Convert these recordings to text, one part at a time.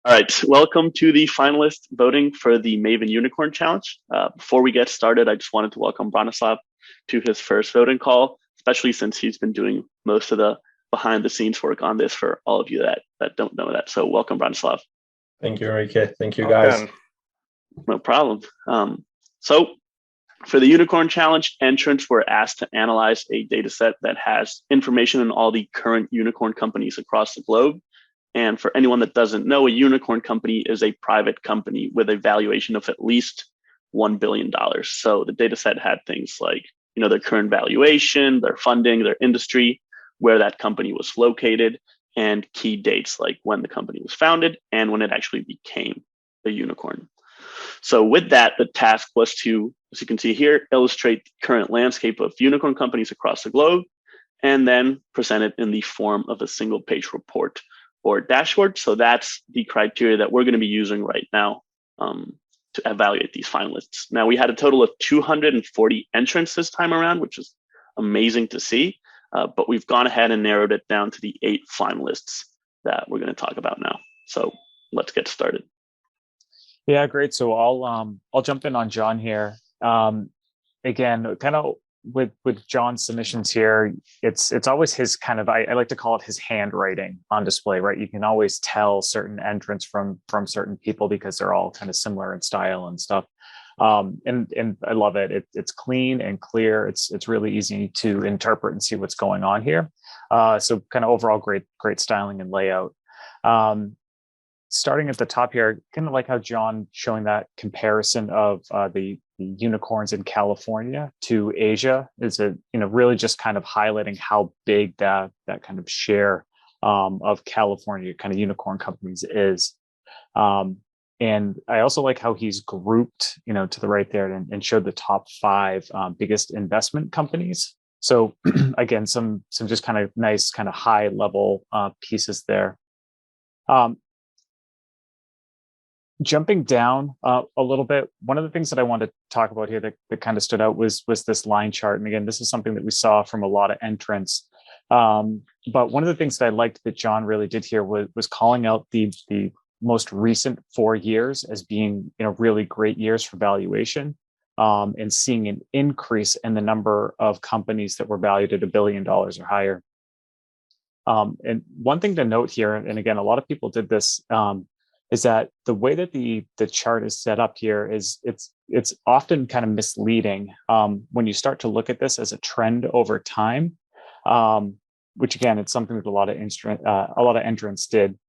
All right, welcome to the finalist voting for the Maven Unicorn Challenge. Before we get started, I just wanted to welcome Branislav to his first voting call, especially since he's been doing most of the behind the scenes work on this for all of you that don't know that. So welcome, Branislav. Thank you, Enrique. Thank you, guys. No problem. So for the Unicorn Challenge, entrants were asked to analyze a data set that has information on all the current unicorn companies across the globe. And for anyone that doesn't know, a unicorn company is a private company with a valuation of at least $1 billion. So the data set had things like, their current valuation, their funding, their industry, where that company was located, and key dates like when the company was founded and when it actually became a unicorn. So with that, the task was to, as you can see here, illustrate the current landscape of unicorn companies across the globe, and then present it in the form of a single page report or dashboard. So that's the criteria that we're going to be using right now to evaluate these finalists. Now, we had a total of 240 entrants this time around, which is amazing to see. But we've gone ahead and narrowed it down to the 8 finalists that we're going to talk about now. So let's get started. Yeah, great. So I'll jump in on John here. Again, kind of with John's submissions here, it's always his kind of, I like to call it his handwriting on display, right? You can always tell certain entrants from certain people because they're all kind of similar in style and stuff. And I love it. It's clean and clear. It's really easy to interpret and see what's going on here. So kind of overall great styling and layout. Starting at the top here, kind of like how John showing that comparison of the unicorns in California to Asia is really just kind of highlighting how big that kind of share of California kind of unicorn companies is. And I also like how he's grouped, to the right there and showed the top 5 biggest investment companies. So again, some just kind of nice kind of high level pieces there. Jumping down a little bit, one of the things that I wanted to talk about here that kind of stood out was this line chart. And again, this is something that we saw from a lot of entrants. But one of the things that I liked that John really did here was calling out the most recent 4 years as being really great years for valuation, and seeing an increase in the number of companies that were valued at $1 billion or higher. And one thing to note here, and again, a lot of people did this, is that the way that the chart is set up here is it's often kind of misleading when you start to look at this as a trend over time, which again, it's something that a lot of entrants did.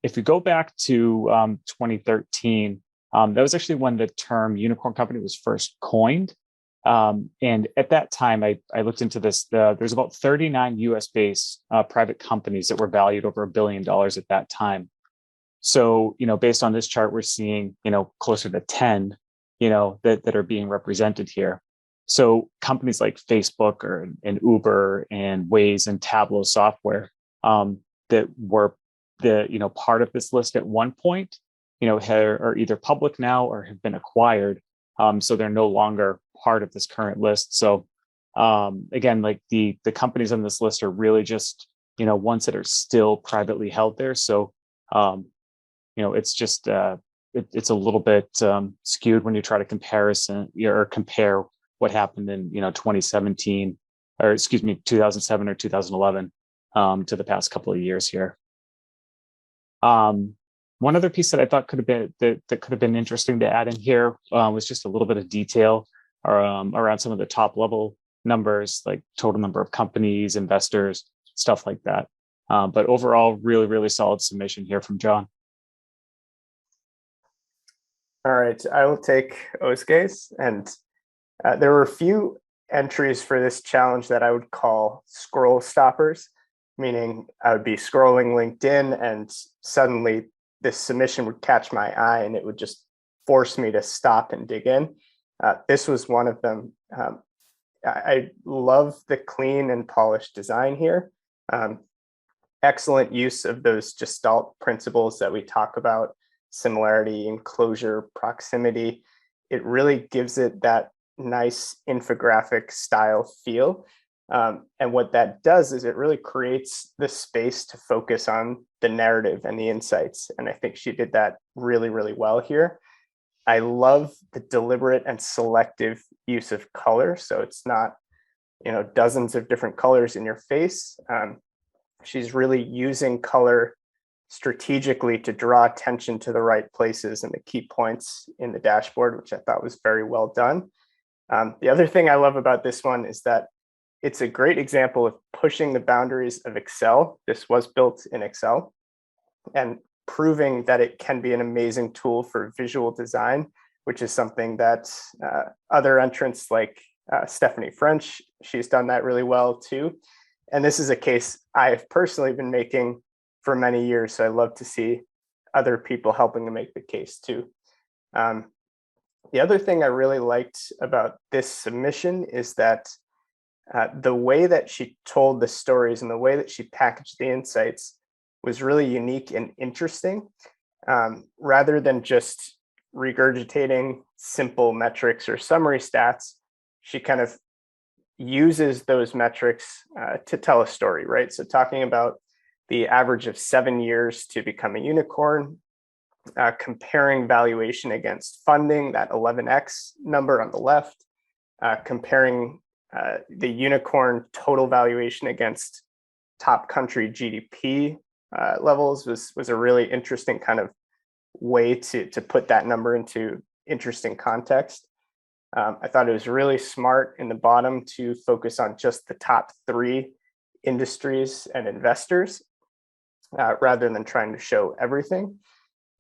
If you go back to 2013, that was actually when the term unicorn company was first coined. And at that time, I looked into this. There's about 39 US-based private companies that were valued over $1 billion at that time. So, based on this chart, we're seeing, closer to 10, that are being represented here. So companies like Facebook and Uber and Waze and Tableau software that were part of this list at one point, are either public now or have been acquired. So they're no longer part of this current list. So again, like the companies on this list are really just, ones that are still privately held there. So it's just it's a little bit skewed when you try to compare what happened in 2017 or 2007 or 2011 to the past couple of years here. One other piece that I thought could have been interesting to add in here was just a little bit of detail around some of the top level numbers, like total number of companies, investors, stuff like that. But overall, really, really solid submission here from John. All right, I will take Osuke's, and there were a few entries for this challenge that I would call scroll stoppers, meaning I would be scrolling LinkedIn and suddenly this submission would catch my eye and it would just force me to stop and dig in. This was one of them. I love the clean and polished design here. Excellent use of those Gestalt principles that we talk about. Similarity, enclosure, proximity. It really gives it that nice infographic style feel. And what that does is it really creates the space to focus on the narrative and the insights. And I think she did that really, really well here. I love the deliberate and selective use of color. So it's not, dozens of different colors in your face. She's really using color strategically to draw attention to the right places and the key points in the dashboard, which I thought was very well done. The other thing I love about this one is that it's a great example of pushing the boundaries of Excel. This was built in Excel, and proving that it can be an amazing tool for visual design, which is something that other entrants like Stephanie French, she's done that really well too. And this is a case I've personally been making for many years. So I love to see other people helping to make the case too. The other thing I really liked about this submission is that the way that she told the stories and the way that she packaged the insights was really unique and interesting. Rather than just regurgitating simple metrics or summary stats, she kind of uses those metrics to tell a story, right? So talking about the average of 7 years to become a unicorn, comparing valuation against funding, that 11x number on the left, comparing the unicorn total valuation against top country GDP levels was a really interesting kind of way to put that number into interesting context. I thought it was really smart in the bottom to focus on just the top 3 industries and investors rather than trying to show everything.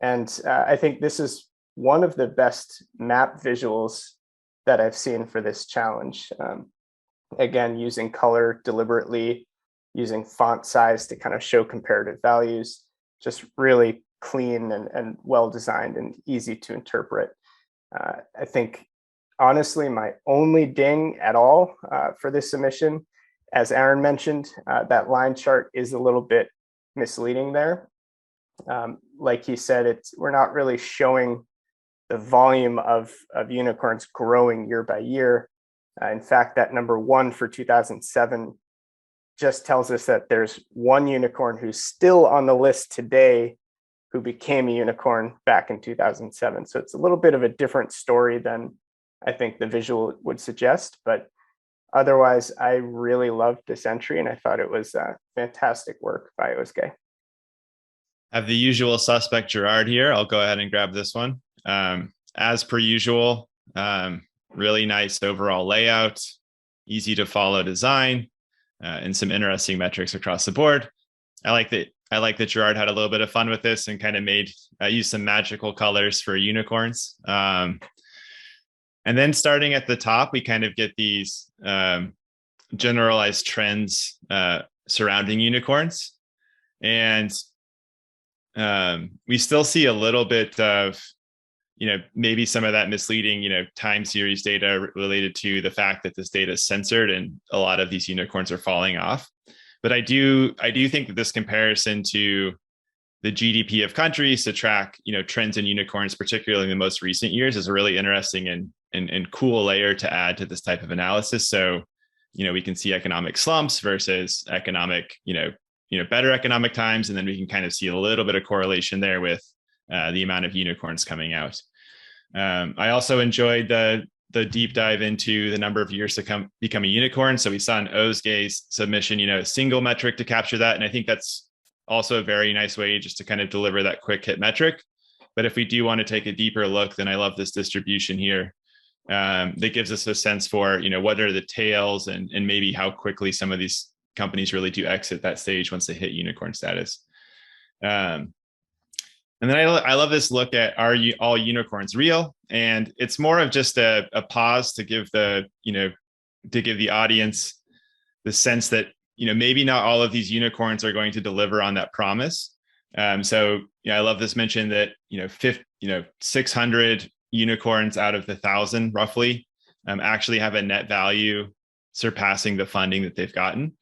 And I think this is one of the best map visuals that I've seen for this challenge. Again, using color deliberately, using font size to kind of show comparative values, just really clean and well designed and easy to interpret. I think, honestly, my only ding at all for this submission, as Aaron mentioned, that line chart is a little bit misleading there. Like he said, we're not really showing the volume of unicorns growing year by year. In fact, that number 1 for 2007 just tells us that there's one unicorn who's still on the list today who became a unicorn back in 2007. So it's a little bit of a different story than I think the visual would suggest. But otherwise, I really loved this entry, and I thought it was fantastic work by Osuke. I have the usual suspect, Gerard, here. I'll go ahead and grab this one. As per usual, really nice overall layout, easy to follow design, and some interesting metrics across the board. I like that Gerard had a little bit of fun with this and kind of used some magical colors for unicorns. And then starting at the top, we kind of get these generalized trends surrounding unicorns. And we still see a little bit of, maybe some of that misleading, time series data related to the fact that this data is censored and a lot of these unicorns are falling off. But I do think that this comparison to the GDP of countries to track, trends in unicorns, particularly in the most recent years, is a really interesting and cool layer to add to this type of analysis. So, we can see economic slumps versus economic, better economic times, and then we can kind of see a little bit of correlation there with the amount of unicorns coming out. I also enjoyed the deep dive into the number of years to become a unicorn. So we saw in Osuke's submission, a single metric to capture that. And I think that's also a very nice way just to kind of deliver that quick hit metric. But if we do want to take a deeper look, then I love this distribution here. That gives us a sense for, what are the tails and maybe how quickly some of these companies really do exit that stage once they hit unicorn status. And then I love this look at, are all unicorns real? And it's more of just a pause to give the audience the sense that, maybe not all of these unicorns are going to deliver on that promise. So I love this mention that, 600 unicorns out of the 1,000 roughly actually have a net value surpassing the funding that they've gotten.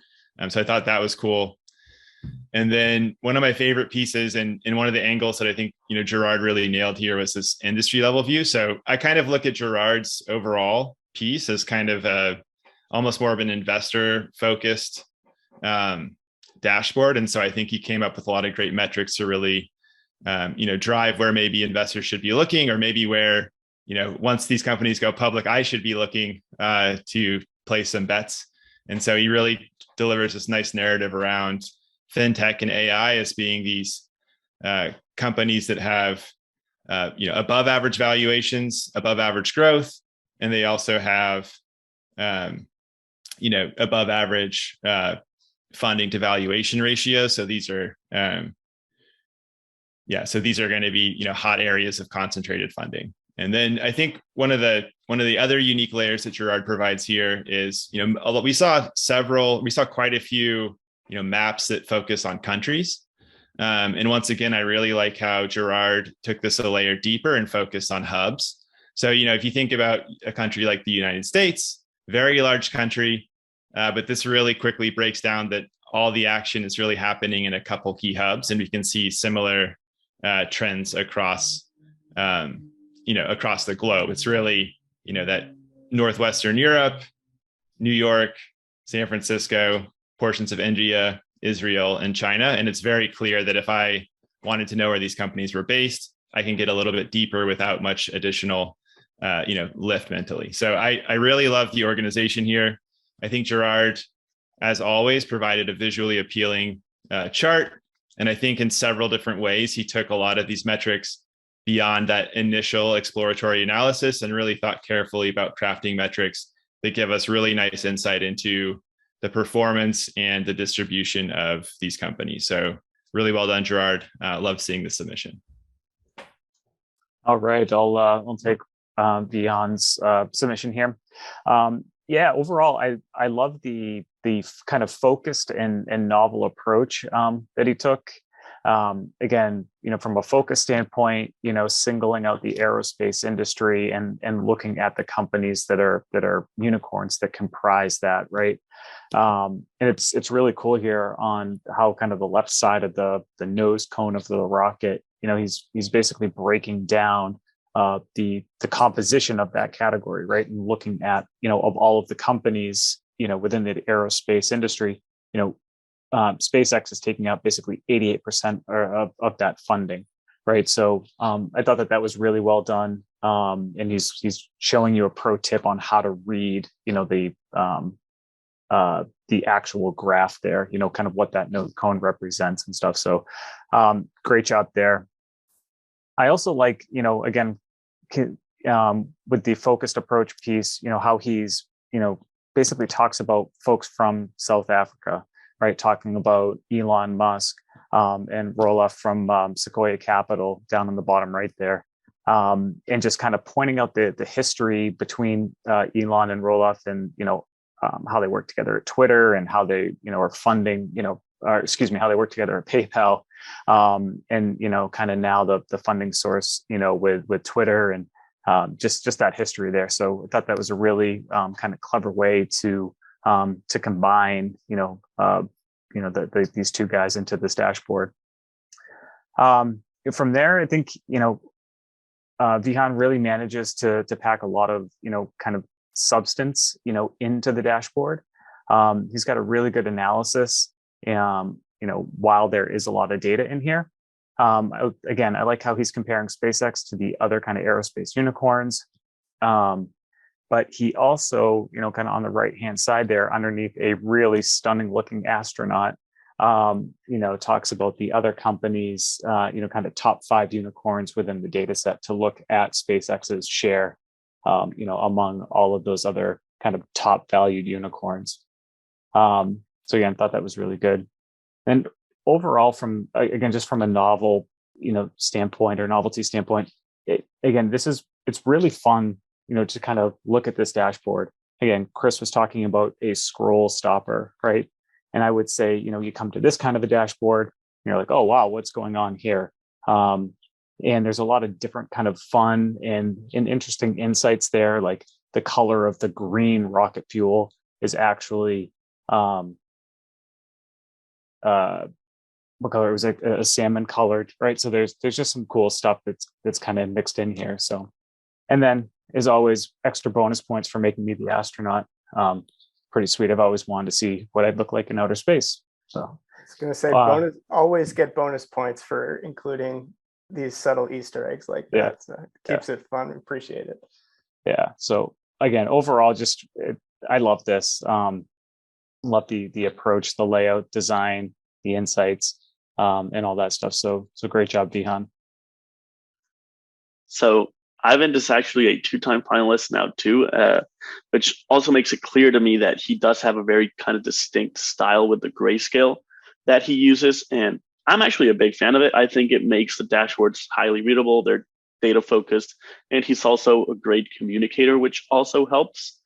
So I thought that was cool. And then one of my favorite pieces and one of the angles that I think, Gerard really nailed here was this industry level view. So I kind of look at Gerard's overall piece as kind of almost more of an investor focused dashboard. And so I think he came up with a lot of great metrics to really, drive where maybe investors should be looking, or maybe where, once these companies go public, I should be looking to place some bets. And so he really delivers this nice narrative around fintech and AI as being these companies that have, above average valuations, above average growth, and they also have, above average funding to valuation ratio. So these are, these are going to be, hot areas of concentrated funding. And then I think one of the other unique layers that Gerard provides here is, we saw quite a few, maps that focus on countries. And once again, I really like how Gerard took this a layer deeper and focused on hubs. So, if you think about a country like the United States, very large country, but this really quickly breaks down that all the action is really happening in a couple key hubs, and we can see similar trends across, across the globe. It's really, that Northwestern Europe, New York, San Francisco, portions of India, Israel, and China. And it's very clear that if I wanted to know where these companies were based, I can get a little bit deeper without much additional, lift mentally. So I really love the organization here. I think Gerard, as always, provided a visually appealing chart. And I think in several different ways, he took a lot of these metrics beyond that initial exploratory analysis and really thought carefully about crafting metrics that give us really nice insight into the performance and the distribution of these companies. So really well done, Gerard. Love seeing the submission. All right, I'll take Dion's submission here. Overall, I love the kind of focused and novel approach that he took. Again, from a focus standpoint, singling out the aerospace industry and looking at the companies that are unicorns that comprise that, right? And it's really cool here on how kind of the left side of the nose cone of the rocket, he's basically breaking down the composition of that category, right? And looking at, of all of the companies, within the aerospace industry, SpaceX is taking out basically 88% of that funding, right? So I thought that was really well done. And he's showing you a pro tip on how to read, the actual graph there, kind of what that node cone represents and stuff. So great job there. I also like, again, with the focused approach piece, how he's, basically talks about folks from South Africa, right? Talking about Elon Musk and Roelof from Sequoia Capital down on the bottom right there. And just kind of pointing out the history between Elon and Roelof and, how they work together at Twitter and how they, are funding, how they work together at PayPal. And, kind of now the funding source, with Twitter and just that history there. So I thought that was a really kind of clever way to combine, these two guys into this dashboard. From there, I think, Vihan really manages to pack a lot of, kind of substance, into the dashboard. He's got a really good analysis, while there is a lot of data in here. Again, I like how he's comparing SpaceX to the other kind of aerospace unicorns. But he also, kind of on the right-hand side there, underneath a really stunning looking astronaut, talks about the other companies, kind of top 5 unicorns within the data set to look at SpaceX's share, among all of those other kind of top valued unicorns. So again, thought that was really good. And overall, just from a novel, standpoint or novelty standpoint, it's really fun, to kind of look at this dashboard. Again, Chris was talking about a scroll stopper, right? And I would say, you come to this kind of a dashboard, and you're like, oh, wow, what's going on here? And there's a lot of different kind of fun and interesting insights there. Like the color of the green rocket fuel is actually, what color? It was like a salmon colored, right? So there's just some cool stuff that's kind of mixed in here. So, and then as always, extra bonus points for making me the astronaut. Pretty sweet. I've always wanted to see what I'd look like in outer space. So was going to say, always get bonus points for including these subtle Easter eggs like that. Yeah. So it keeps it fun. We appreciate it. Yeah. So again, overall, I love this. Love the approach, the layout, design, the insights, and all that stuff. So great job, Dion. So Ivan is actually a 2-time finalist now too, which also makes it clear to me that he does have a very kind of distinct style with the grayscale that he uses. And I'm actually a big fan of it. I think it makes the dashboards highly readable. They're data focused, and he's also a great communicator, which also helps.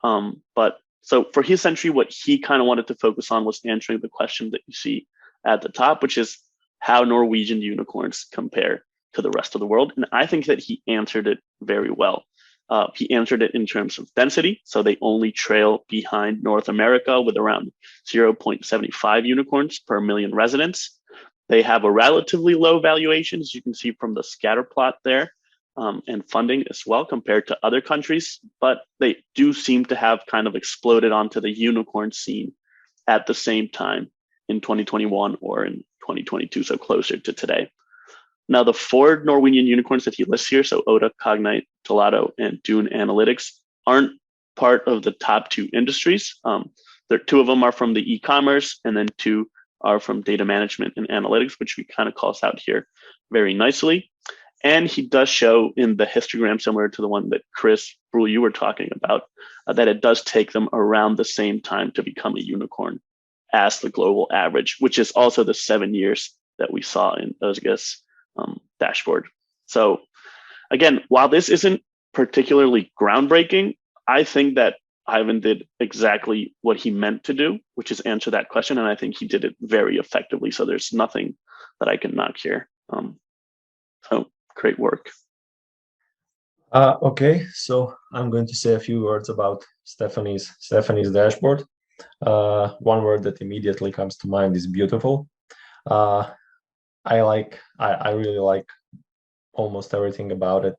But so for his entry, what he kind of wanted to focus on was answering the question that you see at the top, which is how Norwegian unicorns compare to the rest of the world. And I think that he answered it very well. He answered it in terms of density. So they only trail behind North America with around 0.75 unicorns per million residents. They have a relatively low valuation, as you can see from the scatter plot there, and funding as well compared to other countries. But they do seem to have kind of exploded onto the unicorn scene at the same time in 2021 or in 2022, so closer to today. Now, the 4 Norwegian unicorns that he lists here, so Oda, Cognite, Tolato, and Dune Analytics, aren't part of the top 2 industries. 2 of them are from the e-commerce, and then 2 are from data management and analytics, which we kind of calls out here very nicely. And he does show in the histogram, similar to the one that Chris Brule, you were talking about, that it does take them around the same time to become a unicorn as the global average, which is also the 7 years that we saw in Özge's dashboard. So again, while this isn't particularly groundbreaking, I think that Ivan did exactly what he meant to do, which is answer that question. And I think he did it very effectively. So there's nothing that I can knock here. So great work. Okay, so I'm going to say a few words about Stephanie's dashboard. One word that immediately comes to mind is beautiful. I really like almost everything about it,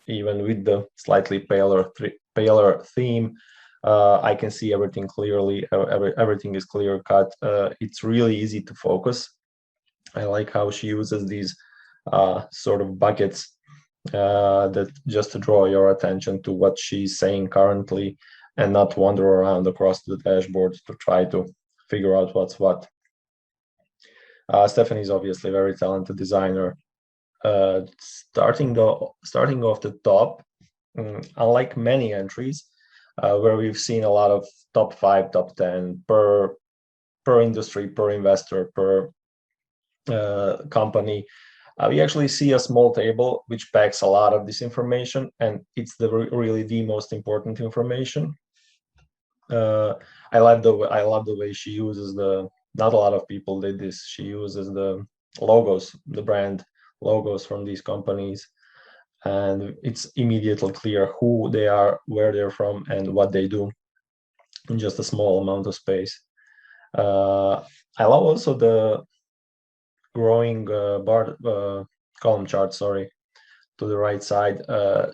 even with the slightly paler theme. I can see everything clearly. Everything is clear cut. It's really easy to focus. I like how she uses these sort of buckets that just to draw your attention to what she's saying currently, and not wander around across the dashboard to try to figure out what's what. Stephanie's obviously a very talented designer. Starting off the top, unlike many entries where we've seen a lot of top 5, top 10 per industry, per investor, per company, we actually see a small table which packs a lot of this information, and it's really the most important information. I love the way she uses not a lot of people did this. She uses the logos, the brand logos from these companies, and it's immediately clear who they are, where they're from, and what they do in just a small amount of space. I love also the growing column chart, to the right side.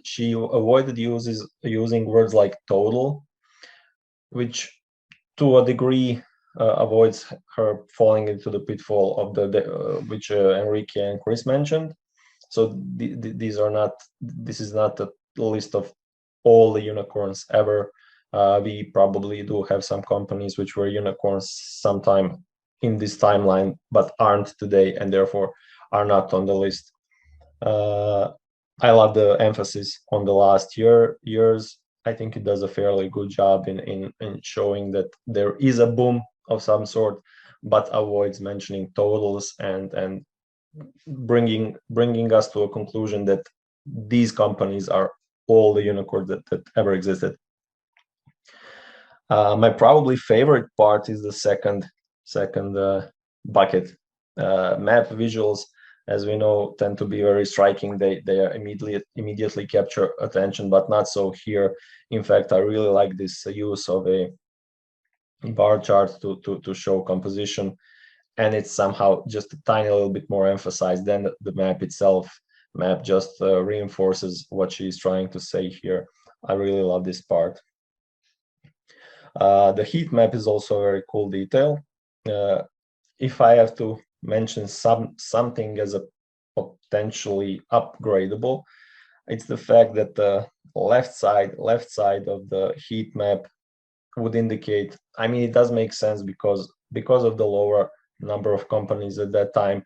She avoided using words like total, which to a degree avoids her falling into the pitfall of which Enrique and Chris mentioned. So this is not a list of all the unicorns ever. We probably do have some companies which were unicorns sometime in this timeline, but aren't today, and therefore are not on the list. I love the emphasis on the last years. I think it does a fairly good job in showing that there is a boom of some sort, but avoids mentioning totals and bringing us to a conclusion that these companies are all the unicorns that ever existed. My probably favorite part is the second bucket. Map visuals, as we know, tend to be very striking. They are immediately capture attention, but not so here. In fact, I really like this use of a bar chart to show composition, and it's somehow just a tiny little bit more emphasized than the map itself. Map just reinforces what she's trying to say here. I really love this part. The heat map is also a very cool detail. if I have to mention something as a potentially upgradable, it's the fact that the left side of the heat map would indicate. I mean, it does make sense because of the lower number of companies at that time.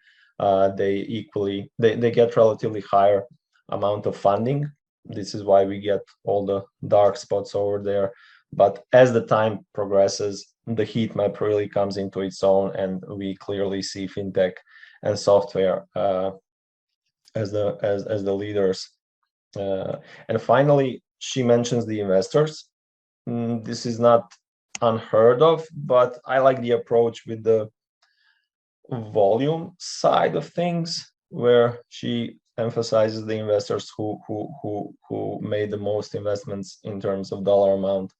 They get relatively higher amount of funding. This is why we get all the dark spots over there. But as the time progresses, the heat map really comes into its own, and we clearly see fintech and software as the leaders. And finally, she mentions the investors. This is not unheard of, but I like the approach with the volume side of things, where she emphasizes the investors who made the most investments in terms of dollar amount,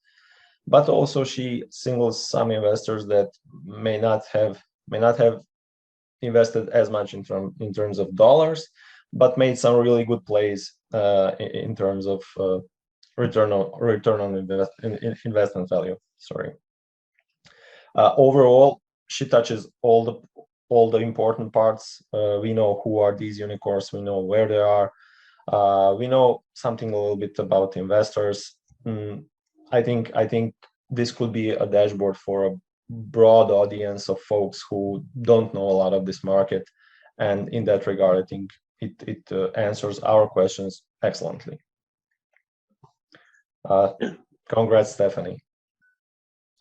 but also she singles some investors that may not have invested as much in terms of dollars, but made some really good plays in terms of return on investment value. Sorry. Overall, she touches all the important parts. We know who are these unicorns. We know where they are. We know something a little bit about investors. I think this could be a dashboard for a broad audience of folks who don't know a lot of this market, and in that regard, I think it answers our questions excellently. Congrats, Stephanie.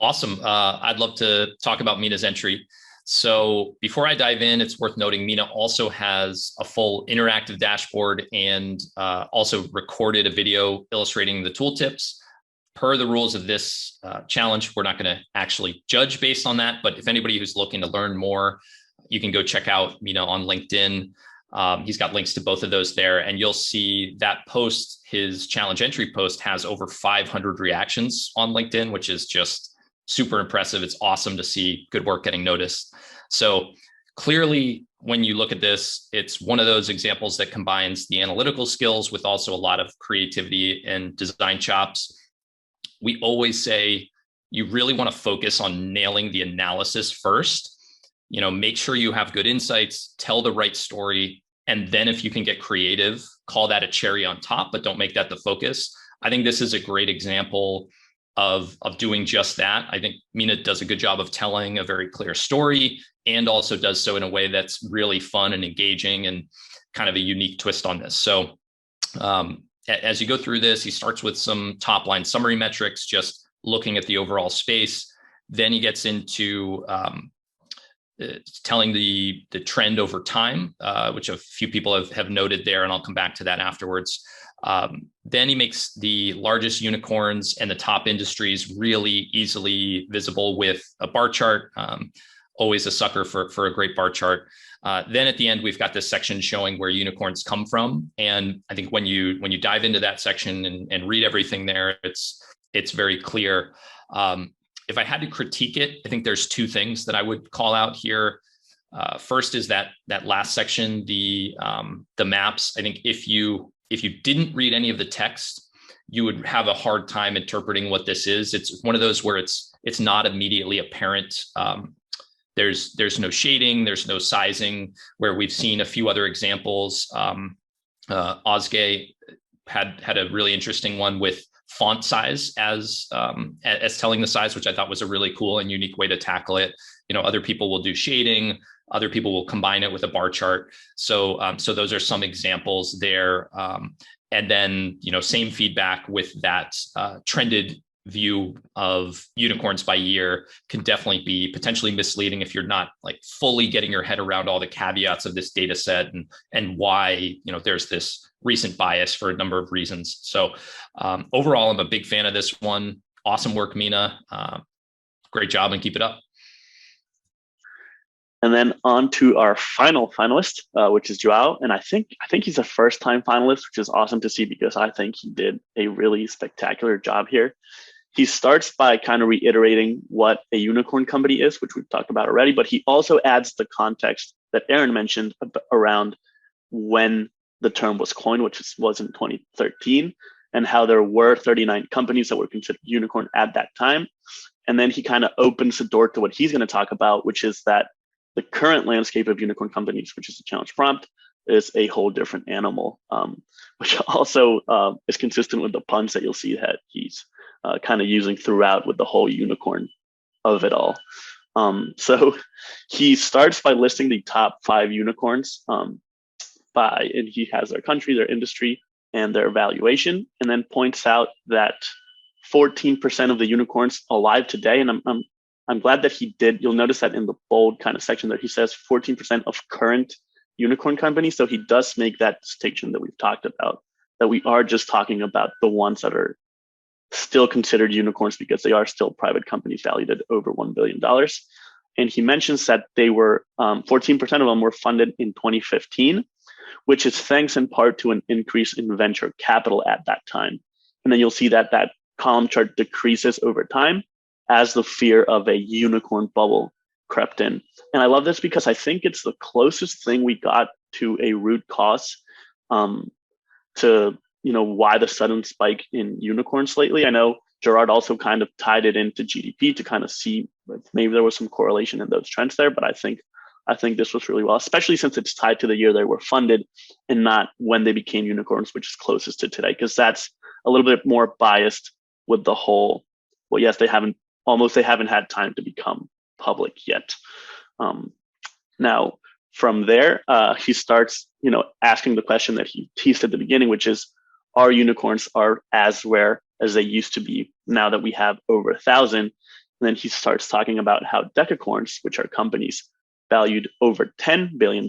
Awesome. I'd love to talk about Mina's entry. So before I dive in, it's worth noting Mina also has a full interactive dashboard and also recorded a video illustrating the tooltips. Per the rules of this challenge, we're not going to actually judge based on that, but if anybody who's looking to learn more, you can go check out Mina on LinkedIn. He's got links to both of those there, and you'll see that post, his challenge entry post, has over 500 reactions on LinkedIn, which is just super impressive. It's awesome to see good work getting noticed. So clearly, when you look at this, it's one of those examples that combines the analytical skills with also a lot of creativity and design chops. We always say you really want to focus on nailing the analysis first. You know, make sure you have good insights, tell the right story, and then if you can get creative, call that a cherry on top, but don't make that the focus. I think this is a great example of doing just that. I think Mina does a good job of telling a very clear story and also does so in a way that's really fun and engaging and kind of a unique twist on this. So as you go through this, he starts with some top line summary metrics, just looking at the overall space. Then he gets into telling the trend over time, which a few people have noted there, and I'll come back to that afterwards. Then he makes the largest unicorns and the top industries really easily visible with a bar chart. Always a sucker for a great bar chart. Then at the end, we've got this section showing where unicorns come from. And I think when you dive into that section and read everything there, it's very clear. If I had to critique it, I think there's two things that I would call out here. First is that last section, the maps. I think if you didn't read any of the text, you would have a hard time interpreting what this is. It's one of those where it's not immediately apparent. There's no shading, there's no sizing, where we've seen a few other examples. Ozge had a really interesting one with font size as telling the size, which I thought was a really cool and unique way to tackle it. You know, other people will do shading, other people will combine it with a bar chart. So those are some examples there. And then, you know, same feedback with that trended view of unicorns by year can definitely be potentially misleading if you're not like fully getting your head around all the caveats of this data set and why, you know, there's this recent bias for a number of reasons. So overall, I'm a big fan of this one. Awesome work, Mina. Great job and keep it up. And then on to our final finalist, which is Joao. And I think he's a first-time finalist, which is awesome to see because I think he did a really spectacular job here. He starts by kind of reiterating what a unicorn company is, which we've talked about already, but he also adds the context that Aaron mentioned around when the term was coined, which was in 2013, and how there were 39 companies that were considered unicorn at that time. And then he kind of opens the door to what he's going to talk about, which is that the current landscape of unicorn companies, which is the challenge prompt, is a whole different animal, which also is consistent with the puns that you'll see that he's kind of using throughout with the whole unicorn of it all. So he starts by listing the top 5 unicorns and he has their country, their industry, and their valuation, and then points out that 14% of the unicorns alive today, and I'm glad that he did. You'll notice that in the bold kind of section there, he says 14% of current unicorn companies. So he does make that distinction that we've talked about, that we are just talking about the ones that are still considered unicorns because they are still private companies valued at over $1 billion. And he mentions that they were 14% of them were funded in 2015, which is thanks in part to an increase in venture capital at that time. And then you'll see that that column chart decreases over time as the fear of a unicorn bubble crept in. And I love this because I think it's the closest thing we got to a root cause to why the sudden spike in unicorns lately. I know Gerard also kind of tied it into GDP to kind of see if maybe there was some correlation in those trends there, but I think this was really well, especially since it's tied to the year they were funded and not when they became unicorns, which is closest to today, because that's a little bit more biased with the whole, well, yes, they haven't had time to become public yet. Now, from there, he starts, asking the question that he teased at the beginning, which is, our unicorns are as rare as they used to be now that we have over 1,000. And then he starts talking about how decacorns, which are companies valued over $10 billion,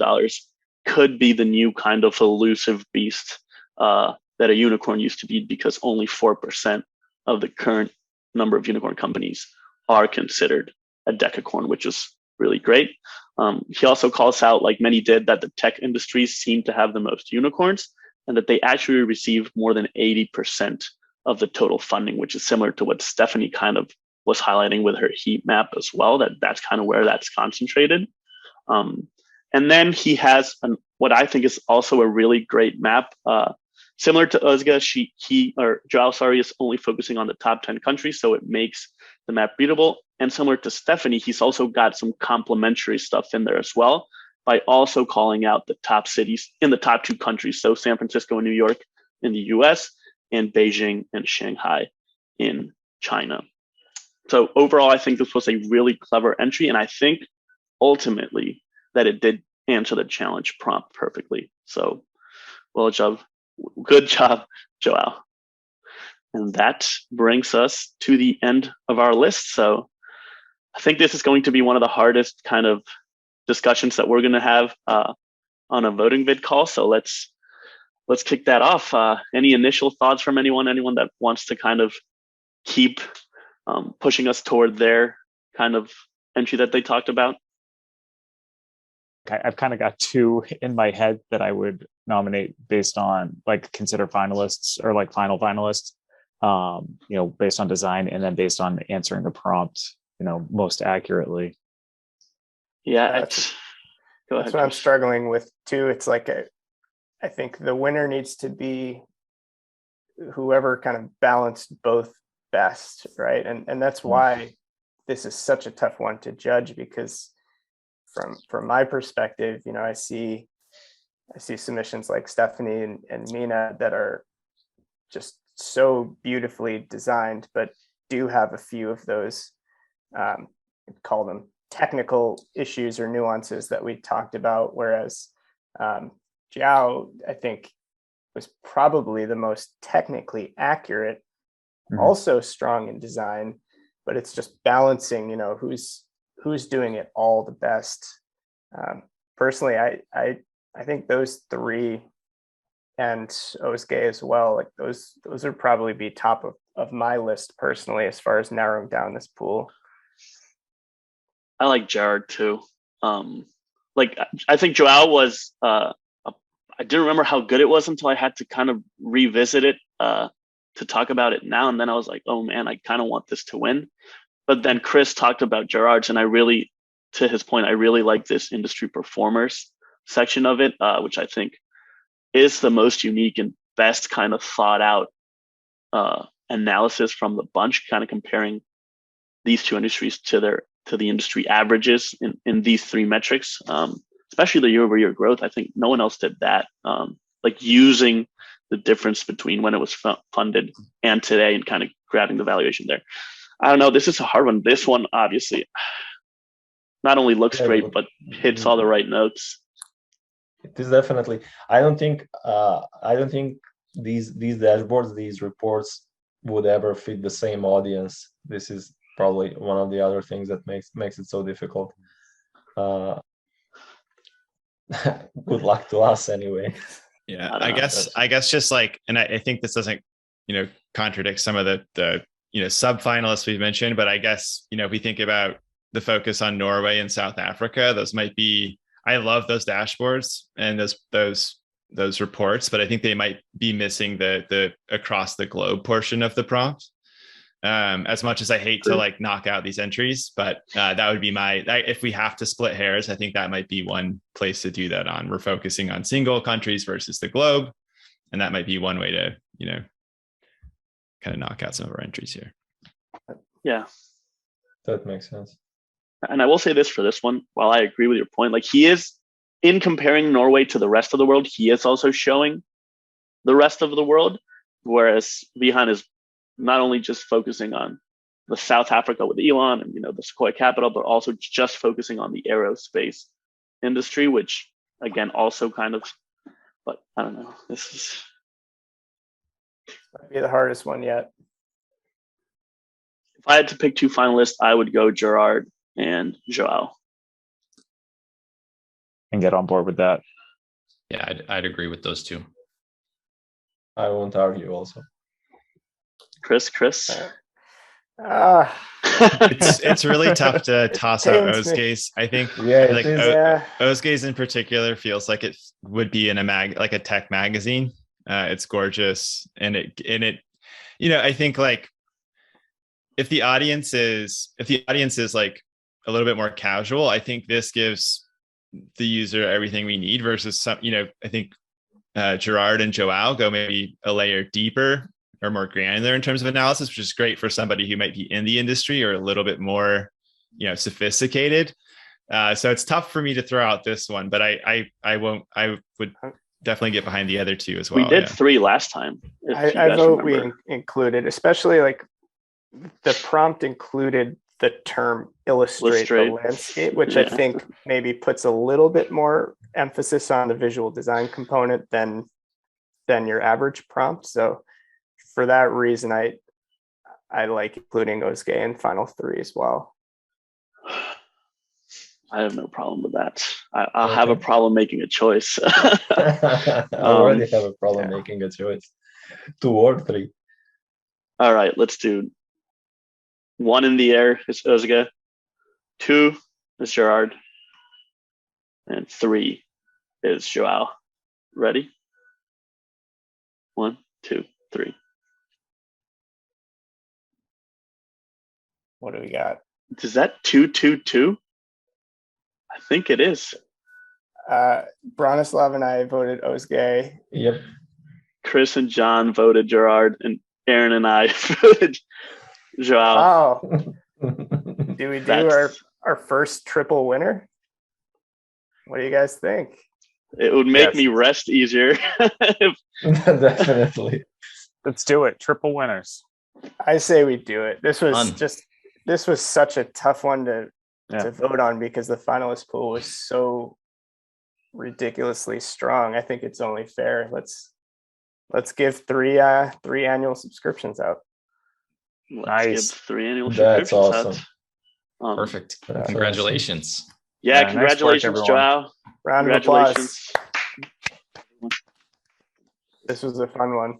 could be the new kind of elusive beast that a unicorn used to be, because only 4% of the current number of unicorn companies are considered a decacorn, which is really great. He also calls out, like many did, that the tech industries seem to have the most unicorns and that they actually receive more than 80% of the total funding, which is similar to what Stephanie kind of was highlighting with her heat map as well, that's kind of where that's concentrated. And then he has what I think is also a really great map. Similar to Özge, Joao, is only focusing on the top 10 countries, so it makes the map readable. And similar to Stephanie, he's also got some complementary stuff in there as well, by also calling out the top cities in the top 2 countries. So San Francisco and New York in the US, and Beijing and Shanghai in China. So overall, I think this was a really clever entry. And I think ultimately that it did answer the challenge prompt perfectly. So good job, Joao. And that brings us to the end of our list. So I think this is going to be one of the hardest kind of discussions that we're going to have on a voting vid call. So let's kick that off. Any initial thoughts from anyone that wants to kind of keep pushing us toward their kind of entry that they talked about? I've kind of got 2 in my head that I would nominate based on, like, consider finalists or like final finalists, based on design and then based on answering the prompt, most accurately. Yeah, go ahead. That's what I'm struggling with too. It's like I think the winner needs to be whoever kind of balanced both best, right? And that's why this is such a tough one to judge, because from my perspective, I see submissions like Stephanie and Mina that are just so beautifully designed, but do have a few of those, call them technical issues or nuances that we talked about. Whereas Joao, I think, was probably the most technically accurate, also strong in design, but it's just balancing, who's doing it all the best. Personally, I think those 3, and Özge as well, like those would probably be top of my list personally, as far as narrowing down this pool. I like Jared too. I think Joao was, I didn't remember how good it was until I had to kind of revisit it to talk about it now. And then I was like, oh man, I kind of want this to win. But then Chris talked about Gerard's, and to his point, I really like this industry performers section of it, which I think is the most unique and best kind of thought out analysis from the bunch, kind of comparing these 2 industries to their to the industry averages in these three metrics, especially the year-over-year growth. I think no one else did that. Like using the difference between when it was funded and today and kind of grabbing the valuation there. I don't know. This is a hard one. This one obviously not only looks great, but hits all the right notes. It is definitely. I don't think these dashboards, these reports would ever fit the same audience. This is probably one of the other things that makes it so difficult. Good luck to us anyway. Yeah, I guess just like, and I think this doesn't, contradict some of the sub finalists we've mentioned, but I guess, if we think about the focus on Norway and South Africa, those might be, I love those dashboards and those reports, but I think they might be missing the across the globe portion of the prompt. As much as I hate to like knock out these entries, but that would be if we have to split hairs, I think that might be one place to do that on. We're focusing on single countries versus the globe. And that might be one way to, kind of knock out some of our entries here. Yeah. That makes sense. And I will say this for this one, while I agree with your point, like he is, in comparing Norway to the rest of the world, he is also showing the rest of the world, whereas Vihan is not only just focusing on the South Africa with Elon and, the Sequoia Capital, but also just focusing on the aerospace industry, which again, also kind of, but I don't know, this is. Might be the hardest one yet. If I had to pick two finalists, I would go Gerard and Joao. And get on board with that. Yeah, I'd agree with those two. I won't argue also. Chris. It's really tough to toss out Ozgaze. I think Ozgaze in particular feels like it would be in like a tech magazine. It's gorgeous, and it I think like if the audience is like a little bit more casual, I think this gives the user everything we need versus some, I think Gerard and Joao go maybe a layer deeper or more granular in terms of analysis, which is great for somebody who might be in the industry or a little bit more, sophisticated. So it's tough for me to throw out this one, but I would definitely get behind the other two as well. We did 3 last time. I vote we included, especially like the prompt included the term illustrate the landscape, which I think maybe puts a little bit more emphasis on the visual design component than your average prompt. So for that reason, I like including Ozgaze in final 3 as well. I have no problem with that. I'll have a problem making a choice. I already have a problem making a choice. 2 or 3. All right, let's do 1 in the air is Ozgaze, 2 is Gerard, and 3 is Joao. Ready? 1, 2, 3. What do we got? Is that 222? I think it is. Bronislav and I voted Ozgaze. Yep. Chris and John voted Gerard, and Aaron and I voted Joao. Wow. Do we do our first triple winner? What do you guys think? It would make me rest easier. Definitely. Let's do it. Triple winners. I say we do it. This was such a tough one to vote on because the finalist pool was so ridiculously strong. I think it's only fair. Let's give 3 annual subscriptions out. Let's give 3 annual subscriptions awesome. out. Perfect. Congratulations. Awesome. Yeah, congratulations, nice work, Joao. Round of applause. This was a fun one.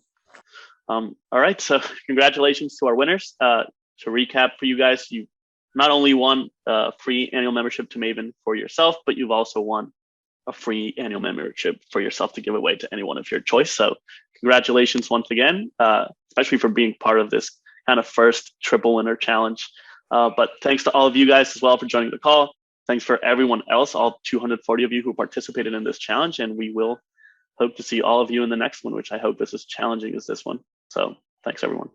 All right, so congratulations to our winners. To recap for you guys, you not only won a free annual membership to Maven for yourself, but you've also won a free annual membership for yourself to give away to anyone of your choice. So congratulations once again, especially for being part of this kind of first triple winner challenge. But thanks to all of you guys as well for joining the call. Thanks for everyone else, all 240 of you who participated in this challenge. And we will hope to see all of you in the next one, which I hope is as challenging as this one. So thanks, everyone.